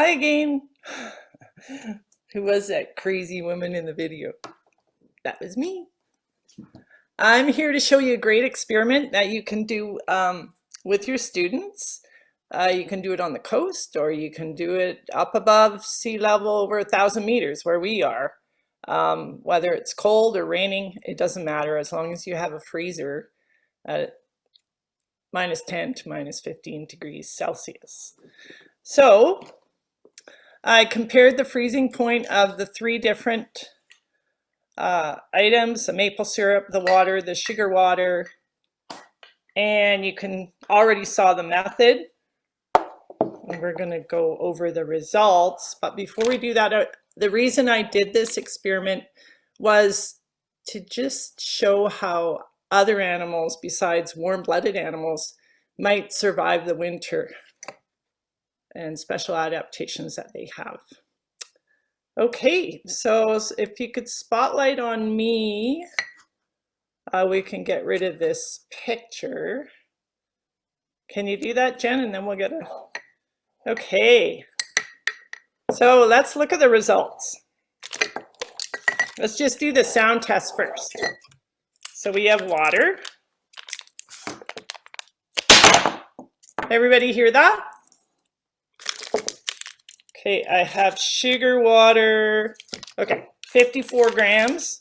Hi again. Who was that crazy woman in the video? That was me. I'm here to show you a great experiment that you can do with your students. You can do it on the coast, or you can do it up above sea level over 1,000 meters where we are. Whether it's cold or raining, it doesn't matter as long as you have a freezer at -10 to -15 degrees Celsius. So I compared the freezing point of the 3 different items: the maple syrup, the water, the sugar water, and you can already saw the method. And we're going to go over the results. But before we do that, the reason I did this experiment was to just show how other animals besides warm-blooded animals might survive the winter and special adaptations that they have. Okay, so if you could spotlight on me, we can get rid of this picture. Can you do that, Jen? And then we'll get a... Okay, so let's look at the results. Let's just do the sound test first. So we have water. Everybody hear that? Okay, I have sugar water. Okay, 54 grams,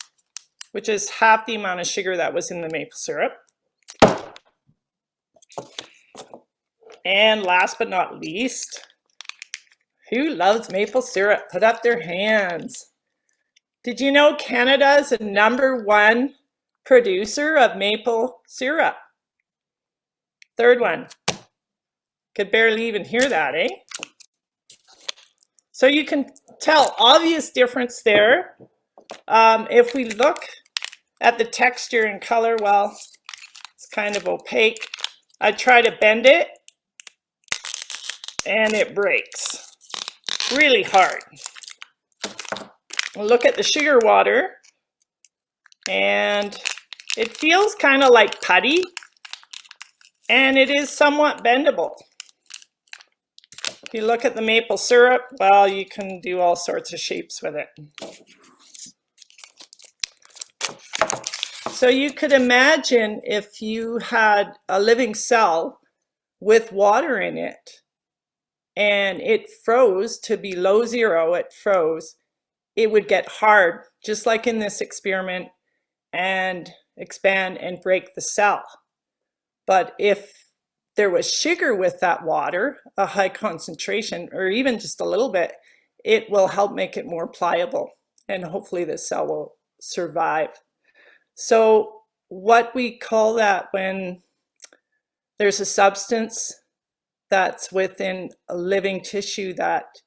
which is half the amount of sugar that was in the maple syrup. And last but not least, who loves maple syrup? Put up their hands. Did you know Canada is the #1 producer of maple syrup? Third one. Could barely even hear that, eh? So you can tell obvious difference there. If we look at the texture and color, well, it's kind of opaque. I try to bend it and it breaks really hard. Look at the sugar water and it feels kind of like putty, and it is somewhat bendable. If you look at the maple syrup, well, you can do all sorts of shapes with it. So you could imagine if you had a living cell with water in it and it froze to below 0, it froze, it would get hard, just like in this experiment, and expand and break the cell. But if there was sugar with that water, a high concentration, or even just a little bit, it will help make it more pliable, and hopefully the cell will survive. So what we call that when there's a substance that's within a living tissue that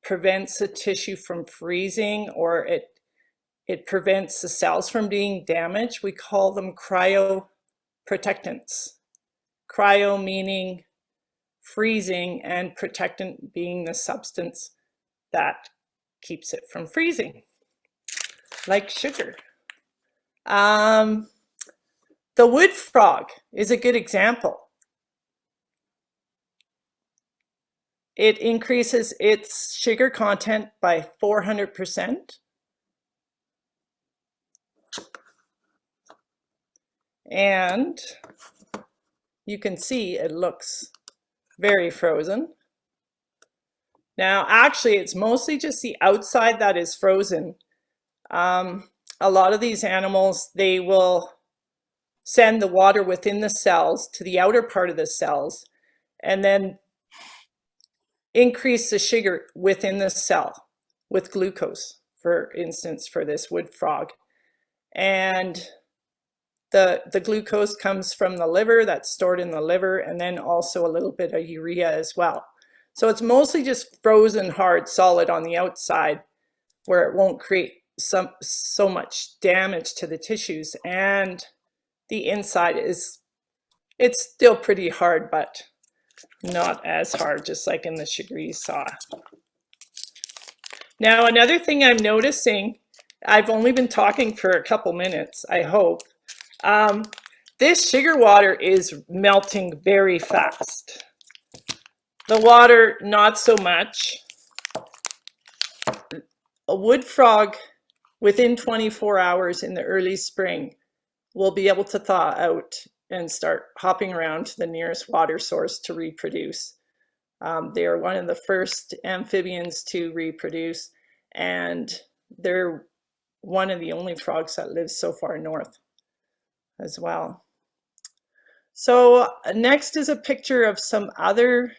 prevents the tissue from freezing, or it prevents the cells from being damaged, we call them cryoprotectants. Cryo meaning freezing, and protectant being the substance that keeps it from freezing, like sugar. The wood frog is a good example. It increases its sugar content by 400%. And you can see it looks very frozen. Now, actually, it's mostly just the outside that is frozen. A lot of these animals, they will send the water within the cells to the outer part of the cells and then increase the sugar within the cell with glucose, for instance, for this wood frog. And the glucose comes from the liver, that's stored in the liver, and then also a little bit of urea as well. So it's mostly just frozen hard solid on the outside, where it won't create so much damage to the tissues. And the inside it's still pretty hard, but not as hard, just like in the sugar you saw. Now, another thing I'm noticing, I've only been talking for a couple minutes, I hope. This sugar water is melting very fast. The water, not so much. a wood frog within 24 hours in the early spring will be able to thaw out and start hopping around to the nearest water source to reproduce. They are one of the first amphibians to reproduce, and they're one of the only frogs that lives so far north as well. So next is a picture of some other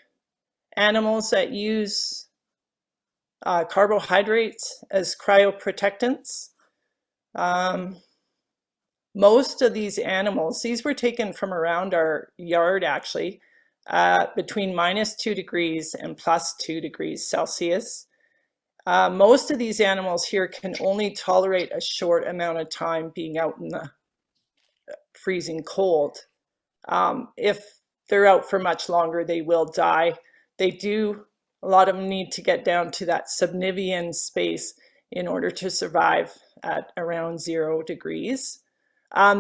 animals that use carbohydrates as cryoprotectants. Most of these animals, these were taken from around our yard actually, between -2 degrees and +2 degrees Celsius. Most of these animals here can only tolerate a short amount of time being out in the freezing cold. If they're out for much longer, they will die. A lot of them need to get down to that subnivean space in order to survive at around 0 degrees.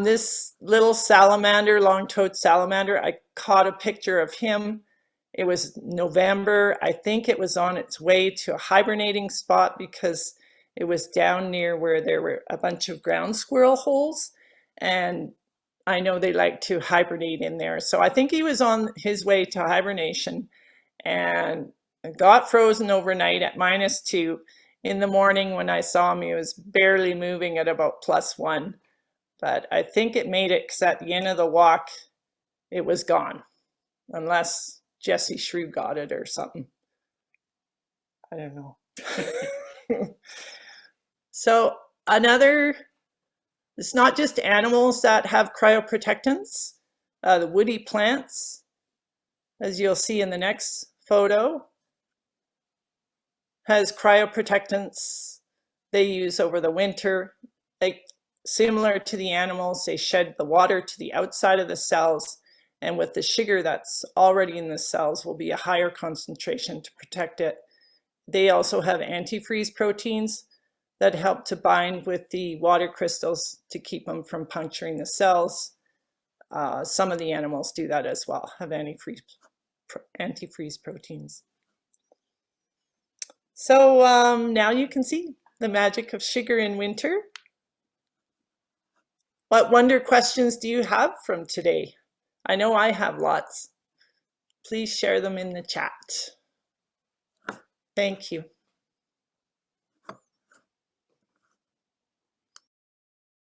This little salamander, long-toed salamander, I caught a picture of him. It was November. I think it was on its way to a hibernating spot because it was down near where there were a bunch of ground squirrel holes, and I know they like to hibernate in there. So I think he was on his way to hibernation and got frozen overnight at -2. In the morning when I saw him, he was barely moving at about +1. But I think it made it because at the end of the walk, it was gone. Unless Jesse Shrew got it or something. I don't know. So it's not just animals that have cryoprotectants. The woody plants, as you'll see in the next photo, has cryoprotectants they use over the winter. Similar to the animals, they shed the water to the outside of the cells, and with the sugar that's already in the cells will be a higher concentration to protect it. They also have antifreeze proteins that help to bind with the water crystals to keep them from puncturing the cells. Some of the animals do that as well, have antifreeze proteins. So now you can see the magic of sugar in winter. What wonder questions do you have from today? I know I have lots. Please share them in the chat. Thank you.